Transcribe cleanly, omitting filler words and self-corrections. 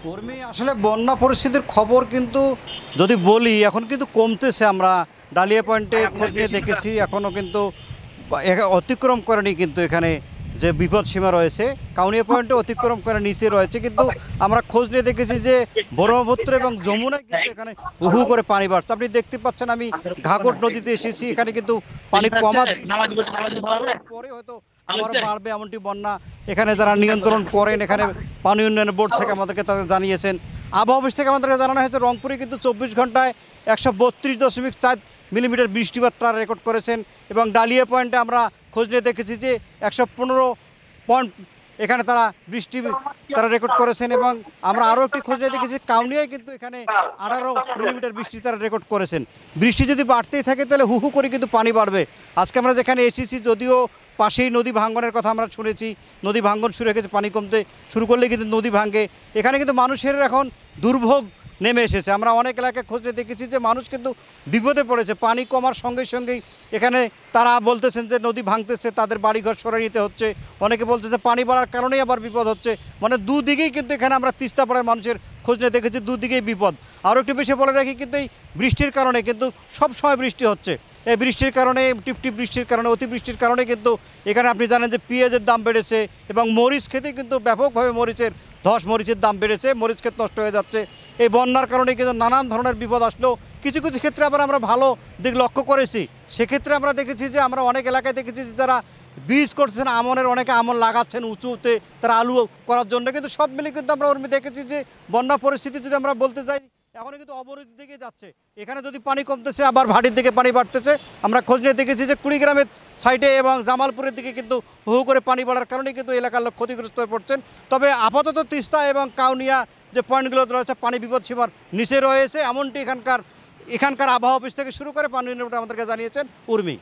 কর্মী আসলে বন্যা পরিস্থিতির খবর কিন্তু যদি বলি এখন কিন্তু কমতেছে। আমরা ডালিয়া পয়েন্টে খোঁজ নিয়ে দেখেছি, এখনও কিন্তু অতিক্রম করেনি কিন্তু এখানে যে বিপদ সীমা রয়েছে কাউনিয়া পয়েন্টে অতিক্রম করে নিচে রয়েছে, কিন্তু আমরা খোঁজ নিয়ে দেখেছি যে ব্রহ্মপুত্র এবং যমুনায় কিন্তু এখানে উহু করে পানি বাড়ছে। আপনি দেখতে পাচ্ছেন আমি ঘাঘট নদীতে এসেছি, এখানে কিন্তু পানি কমার পরে হয়তো আবার বাড়বে এমনটি বন্যা এখানে যারা নিয়ন্ত্রণ করেন, এখানে পানি উন্নয়ন বোর্ড থেকে আমাদেরকে তাদের জানিয়েছেন। আবহাওয়া অফিস থেকে আমাদেরকে জানানো হয়েছে রংপুরে কিন্তু 24 ঘন্টায় 132.4 মিলিমিটার বৃষ্টিপাত তারা রেকর্ড করেছেন, এবং ডালিয়া পয়েন্টে আমরা খোঁজ নিয়ে দেখেছি যে 115 পয়েন্ট এখানে তারা বৃষ্টি তারা রেকর্ড করেছেন, এবং আমরা আরও একটি খোঁজ নিয়ে দেখেছি কাউনিয়ায় কিন্তু এখানে 18 মিলিমিটার বৃষ্টি তারা রেকর্ড করেছেন। বৃষ্টি যদি বাড়তেই থাকে তাহলে হু হু করে কিন্তু পানি বাড়বে। আজকে আমরা যেখানে এসেছি যদিও পাশেই নদী ভাঙ্গনের কথা আমরা শুনেছি, নদী ভাঙ্গন শুরু হয়ে গেছে, পানি কমতে শুরু করলে কিন্তু নদী ভাঙ্গে। এখানে কিন্তু মানুষের এখন দুর্ভোগ নেমে এসেছে। আমরা অনেক এলাকায় খোঁজে দেখেছি যে মানুষ কিন্তু বিপদে পড়েছে। পানি কমার সঙ্গে সঙ্গেই এখানে তারা বলতেছেন যে নদী ভাঙতেছে, তাদের বাড়িঘর সরিয়ে নিতে হচ্ছে। অনেকে বলছে যে পানি বাড়ার কারণেই আবার বিপদ হচ্ছে। মানে দুদিকেই কিন্তু এখানে আমরা তিস্তাপাড়ার মানুষের খোঁজ নিয়ে দেখেছি দুদিকেই বিপদ। আরও একটু বেশি বলে রাখি কিন্তু এই বৃষ্টির কারণে কিন্তু সব সময় বৃষ্টি হচ্ছে। এই বৃষ্টির কারণে টিপটিপ বৃষ্টির কারণে অতিবৃষ্টির কারণে কিন্তু এখানে আপনি জানেন যে পেঁয়াজের দাম বেড়েছে, এবং মরিচ খেতে কিন্তু ব্যাপকভাবে ধস মরিচের দাম বেড়েছে, মরিচ ক্ষেত নষ্ট হয়ে যাচ্ছে। এই বন্যার কারণে কিন্তু নানান ধরনের বিপদ আসলেও কিছু কিছু ক্ষেত্রে আবার আমরা ভালো দিক লক্ষ্য করেছি। সেক্ষেত্রে আমরা দেখেছি যে আমরা অনেক এলাকায় দেখেছি যে যারা বীজ করছেন আমনের, অনেকে আমন লাগাচ্ছেন উঁচুতে তারা আলু করার জন্য, কিন্তু সব মিলে কিন্তু আমরা ওর দেখেছি যে বন্যা পরিস্থিতি যদি আমরা বলতে যাই এখন কিন্তু অবনতির দিকে যাচ্ছে। এখানে যদি পানি কমতেছে আবার ভাটির দিকে পানি বাড়তেছে। আমরা খোঁজ নিয়ে দেখেছি যে কুড়িগ্রামের সাইডে এবং জামালপুরের দিকে কিন্তু হু করে পানি বাড়ার কারণে কিন্তু এলাকার লোক ক্ষতিগ্রস্ত হয়ে পড়ছেন। তবে আপাতত তিস্তা এবং কাউনিয়া যে পয়েন্টগুলো রয়েছে পানি বিপদ সীমার নিচে রয়েছে এমনটি এখানকার আবহাওয়া অফিস থেকে শুরু করে পানি আমাদেরকে জানিয়েছেন উর্মি।